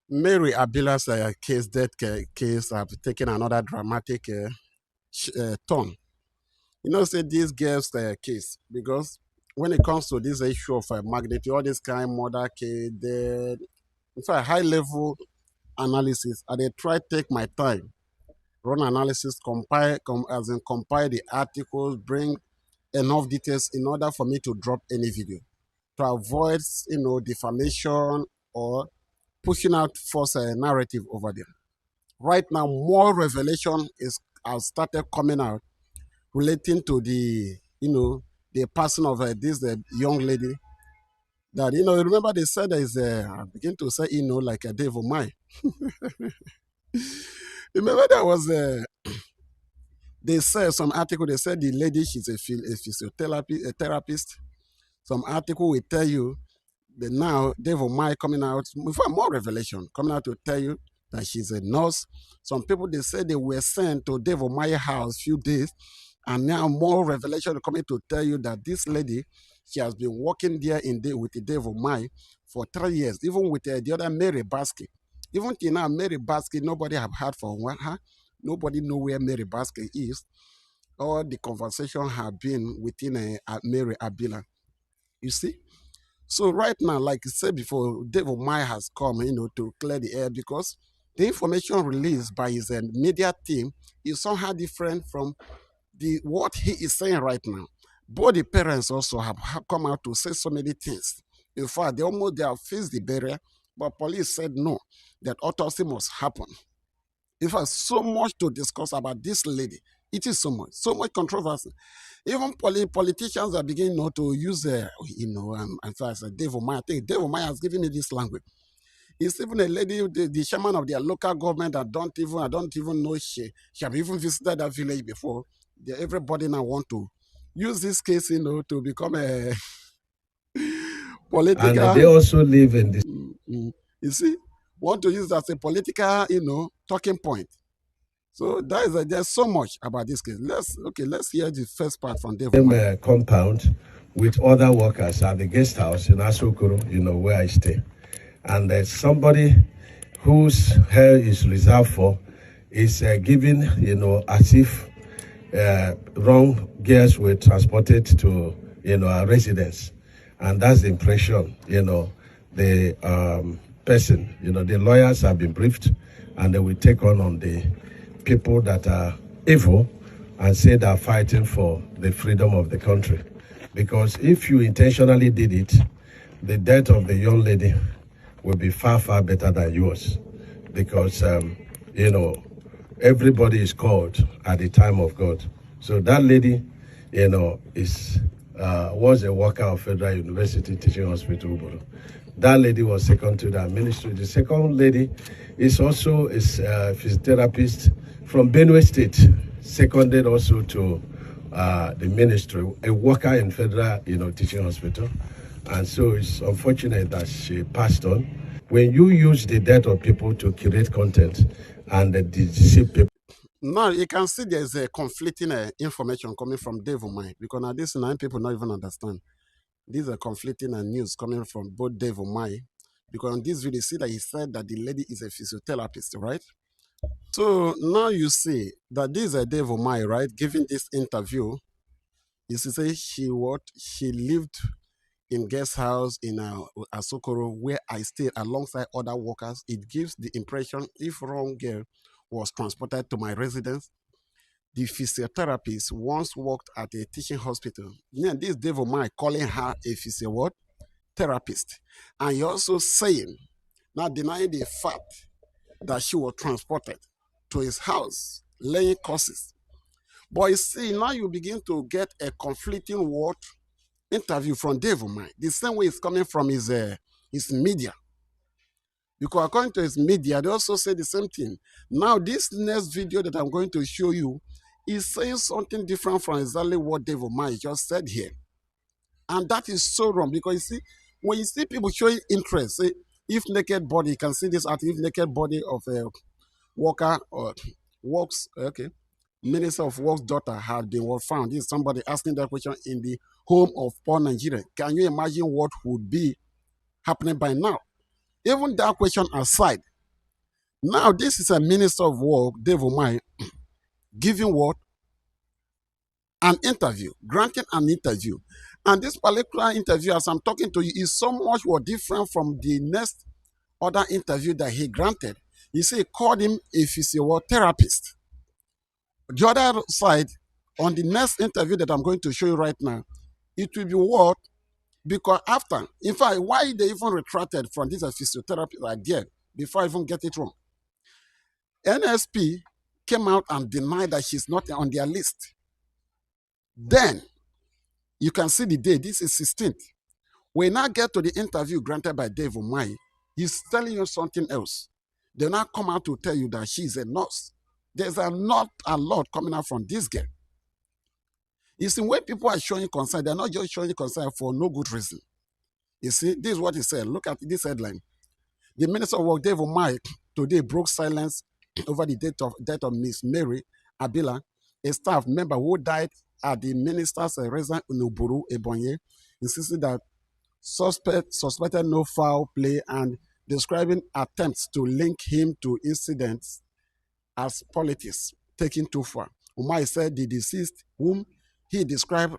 Mary Habila's case have taken another dramatic turn. Say this girl's case because when it comes to this issue of magnitude, all this kind of murder case, in fact, high level analysis, I they try take my time, run analysis, compile the articles, bring enough details in order for me to drop any video to avoid defamation or pushing out false narrative over there. Right now, more revelation is has started coming out relating to the passing of this young lady. That remember they said there is I begin to say like a devil Umahi. Remember there was they said some article. They said the lady she's a physiotherapy a therapist. Some article will tell you that now devil Umahi coming out with more revelation coming out to tell you that she's a nurse. Some people they said they were sent to devil Umahi house few days. And now more revelation coming to tell you that this lady, she has been working there with the devil Umahi for 3 years, even with the other Mary Basket. Even till now, Mary Basket, nobody have heard from her. Nobody know where Mary Basket is. All the conversation have been within Mary Habila. You see? So right now, like I said before, devil Umahi has come, to clear the air because the information released by his media team is somehow different from what he is saying right now. Both the parents also have come out to say so many things. In fact, they have faced the barrier, but police said no, that autopsy must happen. In fact, so much to discuss about this lady. It is so much controversy. Even politicians are beginning to use, in fact, Dave Umahi. I think Dave Umahi has given me this language. It's even a lady, the chairman of their local government. I don't even know she have even visited that village before. Everybody now want to use this case, to become a And political. they also live in this. You see, want to use as a political, talking point. So that is there's so much about this case. Let's hear the first part from Dave Same Umahi. compound with other workers at the guest house in Asokoro, where I stay. And there's somebody whose hair is reserved for is given, as if wrong girls were transported to, our residence. And that's the impression, the person, the lawyers have been briefed and they will take on the people that are evil and say they're fighting for the freedom of the country. Because if you intentionally did it, the death of the young lady will be far, far better than yours. Because, everybody is called at the time of God. So that lady, was a worker of Federal University Teaching Hospital. That lady was second to that ministry. The second lady is also a physiotherapist from Benue State, seconded also to the ministry, a worker in Federal, Teaching Hospital. And so it's unfortunate that she passed on. When you use the death of people to create content and deceive people. Now you can see there's a conflicting information coming from Dave Umahi because now this 9 people not even understand. These are conflicting news coming from both Dave Umahi because on this video you see that he said that the lady is a physiotherapist, right? So now you see that this is a Dave Umahi, right? Giving this interview, you see she lived in guest house in Asokoro where I stayed alongside other workers. It gives the impression if wrong girl was transported to my residence. The physiotherapist once worked at a teaching hospital. Now this Dave Umahi calling her a physio what? Therapist. And you're also saying, now denying the fact that she was transported to his house, laying courses. But you see, now you begin to get a conflicting word interview from Dave Umahi. The same way it's coming from his media. Because according to his media, they also say the same thing. Now, this next video that I'm going to show you is saying something different from exactly what Dave Umahi just said here. And that is so wrong because you see, when you see people showing interest, say, if naked body, you can see this at if naked body of a worker or works, okay, Minister of Work's daughter had been found. This is somebody asking that question in the home of poor Nigeria. Can you imagine what would be happening by now? Even that question aside, Now, this is a minister of war, Dave Umahi, giving what? An interview, granting an interview. And this particular interview, as I'm talking to you, is so much more different from the next other interview that he granted. You see, he called him a physiotherapist. The other side, on the next interview that I'm going to show you right now, it will be what? Because after, in fact, why they even retracted from this physiotherapy idea before I even get it wrong? NSP came out and denied that she's not on their list. Then you can see the day. This is 16th. We now get to the interview granted by Dave Umahi. He's telling you something else. They now come out to tell you that she's a nurse. There's not a lot coming out from this girl. You see, when people are showing concern, they're not just showing concern for no good reason. You see, this is what he said. Look at this headline. The Minister of Work, Dave Umahi, today broke silence over the death of Miss Mary Habila, a staff member who died at the minister's residence in Uburu, Ebonyi, insisting that suspected no foul play and describing attempts to link him to incidents as politics taken too far. Umahi said the deceased, whom he described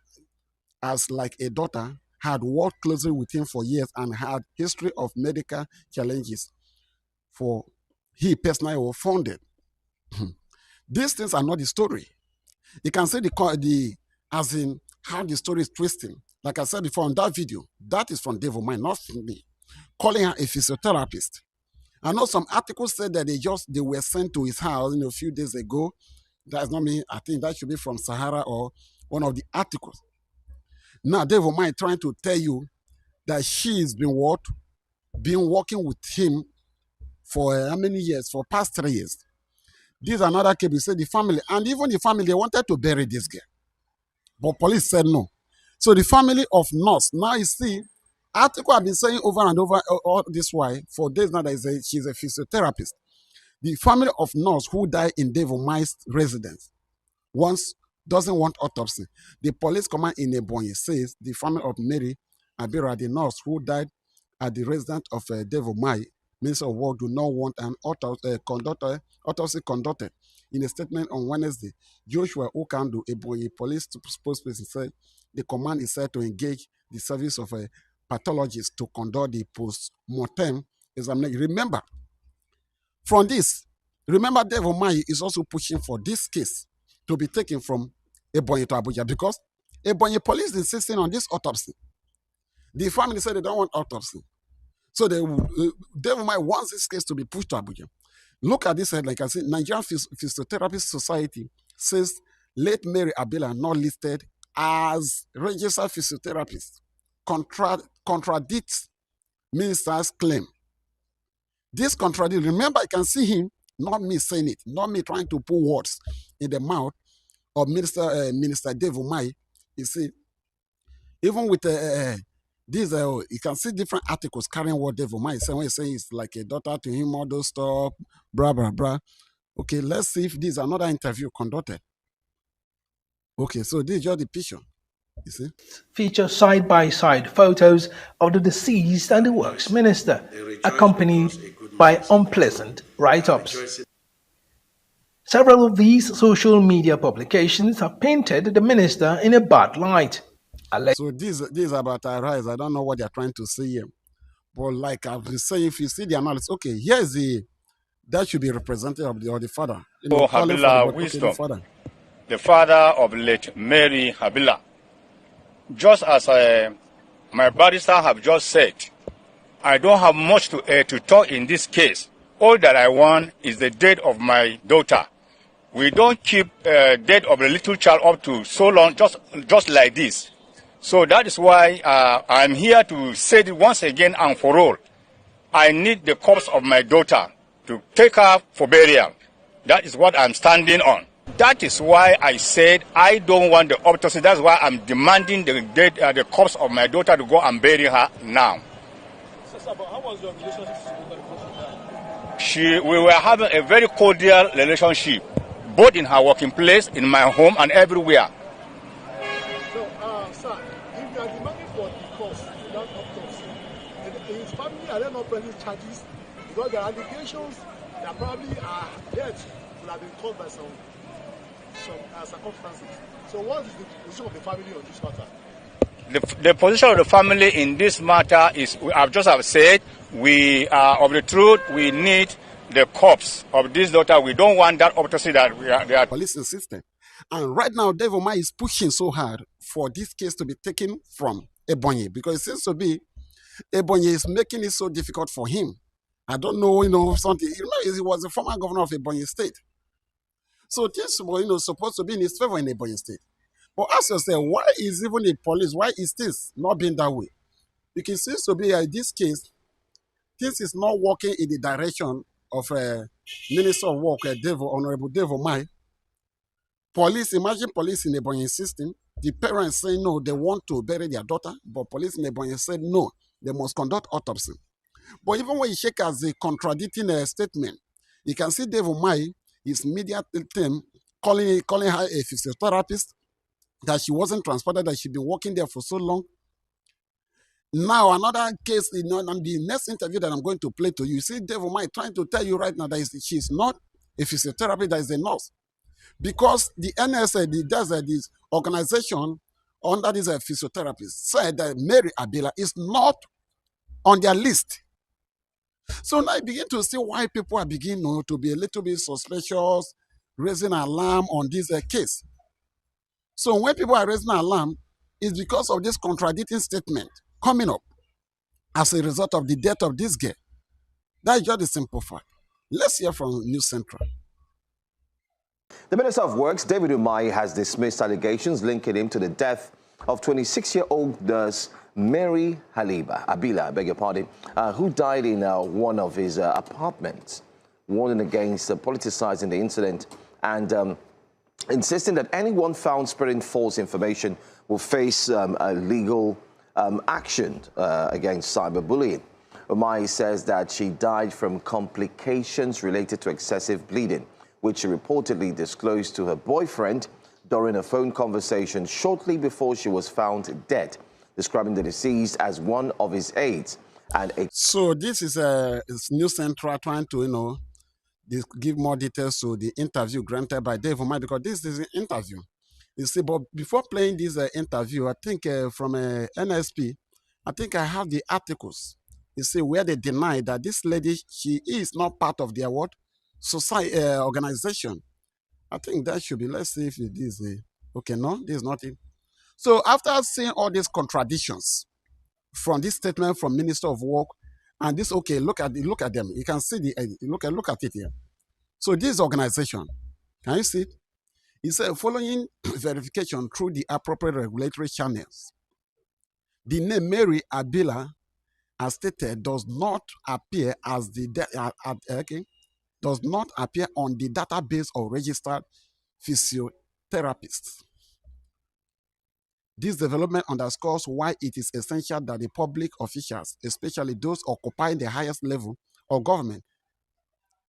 as like a daughter, had worked closely with him for years and had history of medical challenges for he personally was founded. These things are not the story. You can see the as in how the story is twisting. Like I said before on that video, that is from Dave Umahi, not from me, calling her a physiotherapist. I know some articles said that they were sent to his house a few days ago. That's not me. I think that should be from Sahara or one of the articles. Now Dave Umahi trying to tell you that she's been what? Been working with him for how many years? For past 3 years. This is another case. We said the family, and even the family, they wanted to bury this girl. But police said no. So the family of nurse, now you see, article have been saying over and over all this why for days now that she's a physiotherapist. The family of nurse who died in Dave Umahi's residence once doesn't want autopsy. The police command in Ebonyi says the family of Mary Habila, the nurse who died at the residence of Dave Umahi, Minister of Work, do not want an autopsy conducted. In a statement on Wednesday, Joshua Okandu, Ebonyi police spokesperson, said the command is set to engage the service of a pathologist to conduct the post-mortem examination. Remember, from this, remember Dave Umahi is also pushing for this case to be taken from Ebonyi to Abuja because Ebonyi police insisting on this autopsy. The family said they don't want autopsy. So Dave Umahi wants this case to be pushed to Abuja. Look at this head, like I said, Nigerian Physiotherapist Society says late Mary Habila not listed as registered physiotherapist contradicts minister's claim. This contradicts. Remember, I can see him, not me saying it, not me trying to put words in the mouth of Minister Dave Umahi. You see, even with these, you can see different articles carrying what Dave Umahi is saying. When he's saying it's like a daughter to him, all those stuff, blah, blah, blah. Okay, let's see if this is another interview conducted. Okay, so this is just the picture. You see? Feature side-by-side photos of the deceased and the works minister, accompanied by unpleasant write-ups. Several of these social media publications have painted the minister in a bad light. So this is about our rise. I don't know what they're trying to say here. But like I've been saying, if you see the analysis, okay, here's that should be representative of the father. Habila wisdom, the father of late Mary Habila. Just as my barrister have just said, I don't have much to talk in this case. All that I want is the death of my daughter. We don't keep death of a little child up to so long, just like this. So that is why I'm here to say it once again and for all. I need the corpse of my daughter to take her for burial. That is what I'm standing on. That is why I said I don't want the autopsy. That's why I'm demanding the corpse of my daughter to go and bury her now. Sister, but how was your relationship with her? We were having a very cordial relationship, both in her working place, in my home, and everywhere. So, sir, if you are demanding for the cost without autopsy, his family are they not pressing charges because there are allegations that probably our death would have been caused by some circumstances. So what is the position of the family on this matter? The position of the family in this matter is, I've just have said, we are of the truth. We need the corpse of this daughter. We don't want that autopsy that they are policing system. And right now, Dave Umahi is pushing so hard for this case to be taken from Ebonyi, because it seems to be Ebonyi is making it so difficult for him. I don't know, something. He was the former governor of Ebonyi State. So things were, supposed to be in his favor in Ebonyi State. But ask yourself, why is even the police, why is this not being that way? Because it seems to be this case, this is not working in the direction of Minister of Work, Honorable Dave Umahi. Police, imagine police in the Ebonyi system. The parents say no, they want to bury their daughter, but police in the Ebonyi said no, they must conduct autopsy. But even when you check as a contradicting statement, you can see Dave Umahi, his media team, calling her a physiotherapist, that she wasn't transported, that she'd been working there for so long. Now, another case, and the next interview that I'm going to play to you, you see Dave Umahi trying to tell you right now that she's not a physiotherapist, that is a nurse. Because the NSA, this organization under this physiotherapist, said that Mary Habila is not on their list. So now I begin to see why people are beginning to be a little bit suspicious, raising alarm on this case. So when people are raising alarm, it's because of this contradicting statement coming up as a result of the death of this girl. That's just the simple fact. Let's hear from News Central. The Minister of Works, David Umahi, has dismissed allegations linking him to the death of 26-year-old nurse Mary Habila, who died in one of his apartments, warning against politicizing the incident and insisting that anyone found spreading false information will face a legal action against cyberbullying. Umahi says that she died from complications related to excessive bleeding, which she reportedly disclosed to her boyfriend during a phone conversation shortly before she was found dead, describing the deceased as one of his aides. So this is News Central trying to, give more details to the interview granted by Dave Umahi, because this is an interview. You see, but before playing this interview, I think from NSP, I think I have the articles, you see, where they deny that this lady, she is not part of their what? Society organization. I think that should be, let's see if it is okay, no, this is not it. So after seeing all these contradictions from this statement from Minister of Work, and this, okay, look at them. You can see the look at it here. So this organization, can you see it? It said following verification through the appropriate regulatory channels, the name Mary Habila, as stated, does not appear as does not appear on the database of registered physiotherapists. This development underscores why it is essential that the public officials, especially those occupying the highest level of government,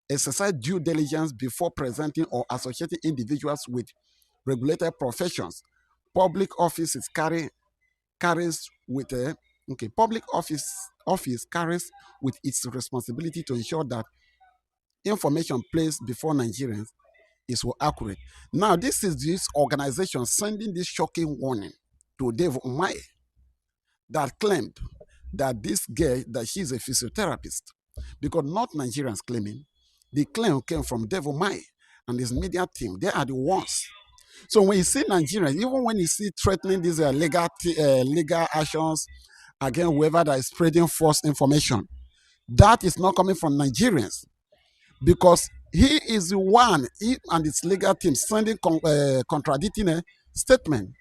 exercise due diligence before presenting or associating individuals with regulated professions. Public offices carries with its responsibility to ensure that information placed before Nigerians is accurate. Now, this is this organization sending this shocking warning to Dave Umahi that claimed that this girl, that she's a physiotherapist, because not Nigerians claiming, the claim came from Dave Umahi and his media team. They are the ones. So when you see Nigerians, even when you see threatening these legal actions against whoever that is spreading false information, that is not coming from Nigerians, because he is the one, he and his legal team, sending contradicting a statement.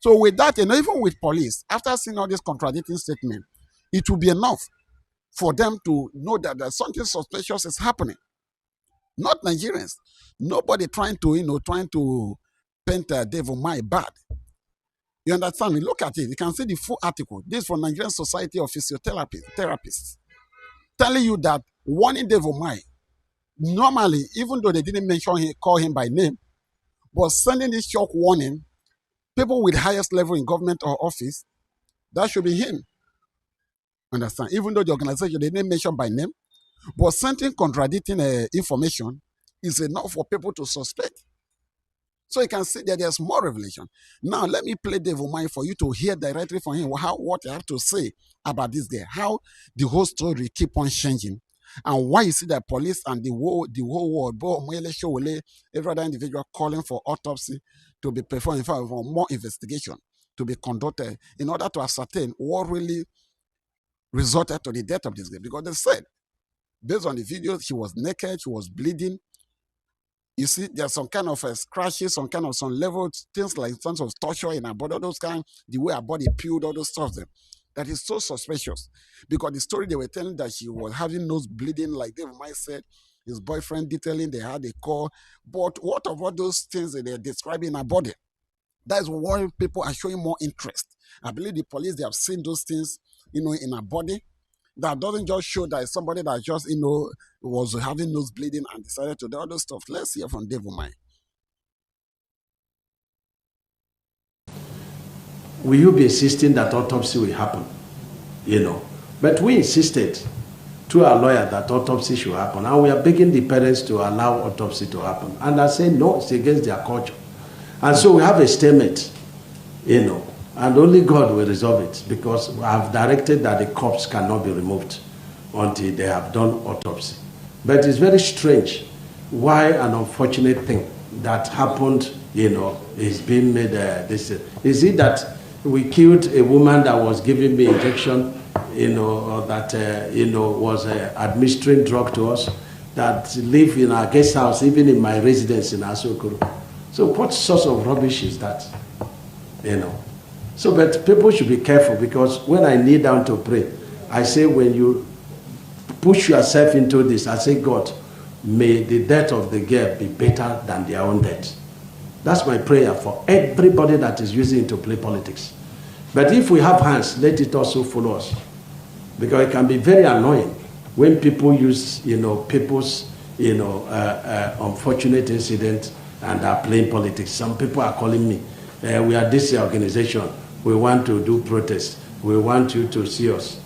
So with that, even with police, after seeing all this contradicting statement, it will be enough for them to know that something suspicious is happening. Not Nigerians. Nobody trying to paint Dave Umahi bad. You understand me? Look at it. You can see the full article. This is from Nigerian Society of Physiotherapists, telling you that warning Dave Umahi. Normally, even though they didn't call him by name, but sending this shock warning, people with highest level in government or office, that should be him. Understand? Even though the organization they didn't mention by name, But something contradicting information is enough for people to suspect. So you can see that there's more revelation. Now, let me play devil mind for you to hear directly from him what I have to say about this guy, how the whole story keep on changing, and why you see that police and the whole world, every other individual calling for autopsy to be performed, in fact, for more investigation to be conducted in order to ascertain what really resulted to the death of this guy. Because they said, based on the videos, he was naked, he was bleeding. You see, there's some kind of scratches, some level things like some sort of torture in our body, all those kind, the way our body peeled, all those stuff there. That is so suspicious. Because the story they were telling that she was having nose bleeding, like Dave Mike said, his boyfriend detailing, they had a call. But what about those things that they're describing in our body? That is why people are showing more interest. I believe the police, they have seen those things, in our body. That doesn't just show that somebody that just, was having nose bleeding and decided to do other stuff. Let's hear from Dave Umahi. Will you be insisting that autopsy will happen? But we insisted to our lawyer that autopsy should happen, and we are begging the parents to allow autopsy to happen. And I say no, it's against their culture. And so we have a statement, and only God will resolve it, because I've directed that the corpse cannot be removed until they have done autopsy. But it's very strange why an unfortunate thing that happened, is being made this. Is it that we killed a woman that was giving me injection, that, was administering drug to us, that live in our guest house, even in my residence in Asokoro? So what sort of rubbish is that, So, but people should be careful, because when I kneel down to pray, I say, when you push yourself into this, I say, God, may the death of the girl be better than their own death. That's my prayer for everybody that is using it to play politics. But if we have hands, let it also follow us. Because it can be very annoying when people use, people's, unfortunate incident and are playing politics. Some people are calling me, we are this organization, we want to do protest, we want you to see us.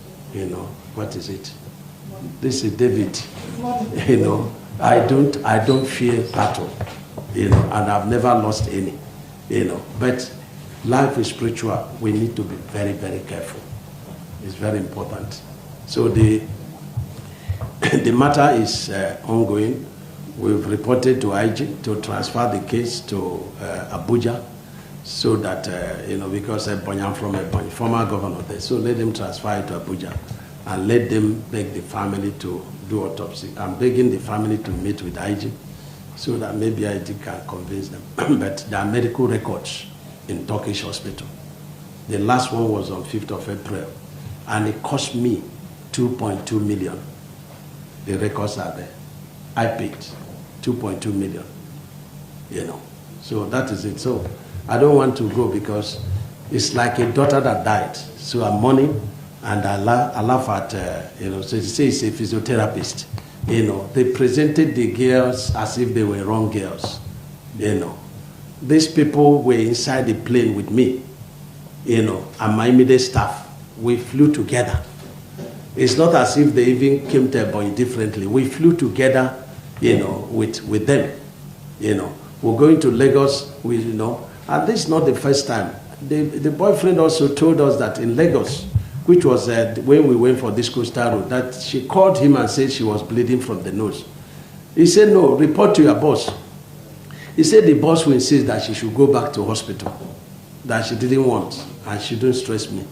What is it? This is David. I don't fear battle, and I've never lost any, but life is spiritual. We need to be very, very careful. It's very important. So the matter is ongoing. We've reported to IG to transfer the case to Abuja, so that, because I'm from a former governor there, so let them transfer it to Abuja and let them beg the family to do autopsy. I'm begging the family to meet with IG so that maybe IG can convince them. But there are medical records in Turkish hospital. The last one was on 5th of April, and it cost me 2.2 million. The records are there. I paid 2.2 million, So that is it. So I don't want to go, because it's like a daughter that died. So I'm mourning, and I laugh at, so they say it's a physiotherapist. They presented the girls as if they were wrong girls. These people were inside the plane with me, and my immediate staff. We flew together. It's not as if they even came to Ebonyi differently. We flew together, with them. We're going to Lagos, and this is not the first time. The boyfriend also told us that in Lagos, which was when we went for this coastal road, that she called him and said she was bleeding from the nose. He said, no, report to your boss. He said the boss will insist that she should go back to hospital, that she didn't want, and she don't stress me.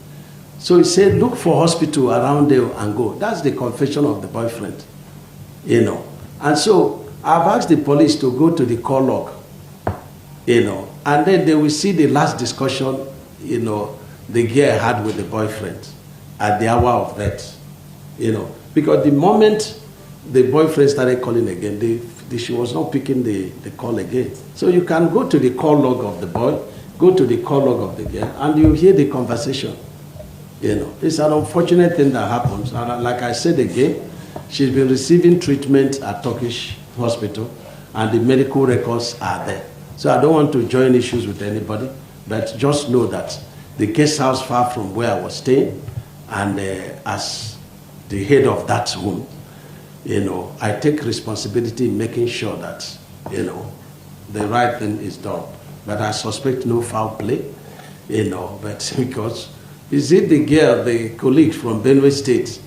So he said, look for hospital around there and go. That's the confession of the boyfriend, And so I've asked the police to go to the call log, and then they will see the last discussion, the girl had with the boyfriend at the hour of death, because the moment the boyfriend started calling again, she was not picking the call again. So you can go to the call log of the boy, go to the call log of the girl, and you hear the conversation. It's an unfortunate thing that happens. And like I said again, she's been receiving treatment at Turkish hospital, and the medical records are there. So I don't want to join issues with anybody, but just know that the guest house far from where I was staying, and as the head of that home, I take responsibility in making sure that, the right thing is done. But I suspect no foul play, but because, is it the girl, the colleague from Benue State,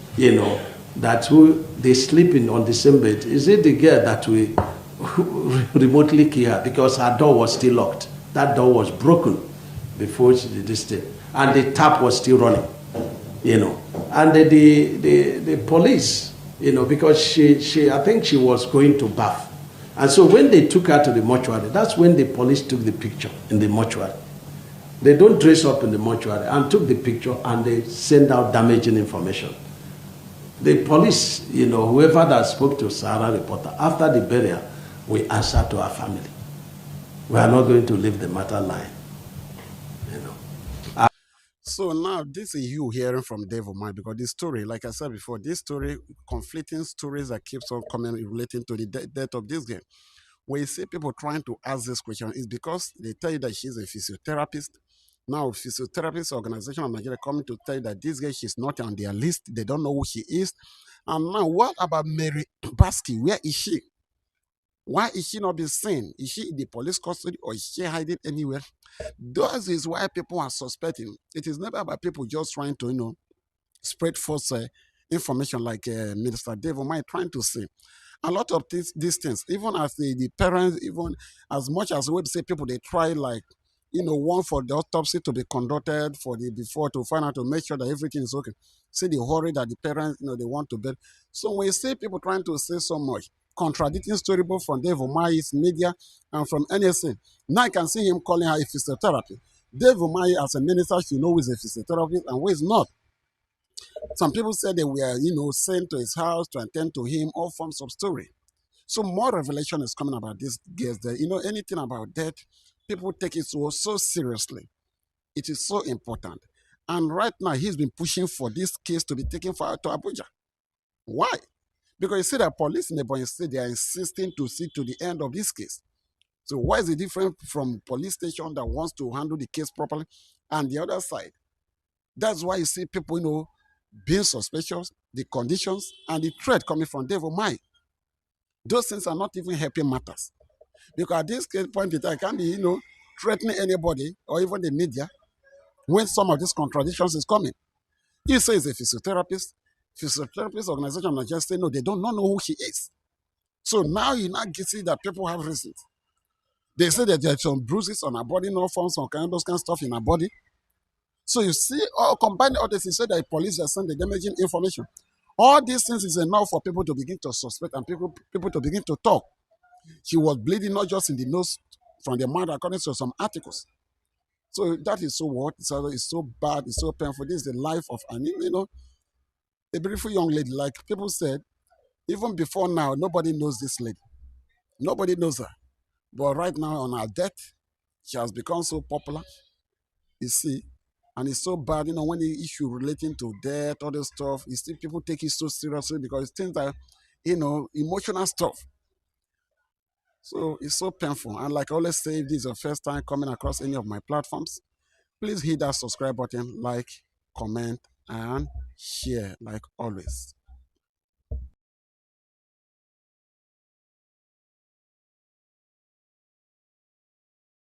that who they sleeping on the same bed? Is it the girl that we remotely kill her because her door was still locked? That door was broken before she did this thing, and the tap was still running, And the police, because she I think she was going to bath. And so when they took her to the mortuary, that's when the police took the picture in the mortuary. They don't dress up in the mortuary, and took the picture, and they send out damaging information. The police, whoever that spoke to Sarah reporter, after the burial, we answer to our family. We are not going to leave the matter lying. So now this is you hearing from Dave Umahi, because this story, like I said before, this story, conflicting stories that keeps on coming relating to the death of this girl. When you see people trying to ask this question, it's because they tell you that she's a physiotherapist. Now, physiotherapist organization of Nigeria coming to tell you that this girl, she's not on their list. They don't know who she is. And now, what about Mary Baski? Where is she? Why is she not being seen? Is she in the police custody, or is she hiding anywhere? That is why people are suspecting. It is never about people just trying to, spread false information like Minister Dave Umahi trying to say. A lot of these things, even as the parents, even as much as we would say people, they try like, one for the autopsy to be conducted for the before to find out to make sure that everything is okay. See the hurry that the parents, they want to bet. So when you see people trying to say so much, contradicting story both from Dave Umahi's media and from NSA, now I can see him calling her a physiotherapy. Dave Umahi as a minister should know who is a physiotherapist and who is not. Some people said they were, sent to his house to attend to him, all forms of story. So more revelation is coming about this case. That anything about death, people take it so seriously. It is so important. And right now, he's been pushing for this case to be taken to Abuja. Why? Because you see that police in the Ebonyi State, they are insisting to see to the end of this case. So why is it different from police station that wants to handle the case properly and the other side? That's why you see people, being suspicious, the conditions, and the threat coming from Dave Umahi. Those things are not even helping matters. Because at this point in time, I can't be, threatening anybody or even the media when some of these contradictions is coming. He says a physiotherapist. Physiotherapist organization are just saying, no, they don't know who she is. So now you now see that people have reasons. They say that there are some bruises on her body, no forms, some kind of those kind of stuff in her body. So you see, combine all this, you say that the police are sending the damaging information. All these things is enough for people to begin to suspect and people to begin to talk. She was bleeding not just in the nose, from the mouth, according to some articles. So that is so what? So it's so bad, it's so painful. This is the life of an, a beautiful young lady. Like people said, even before now, nobody knows this lady. Nobody knows her. But right now, on her death, she has become so popular. You see, and it's so bad, when the issue relating to death, all this stuff, you see people take it so seriously because it's things that, emotional stuff. So it's so painful. And like I always say, if this is your first time coming across any of my platforms, please hit that subscribe button, like, comment, and share, like always.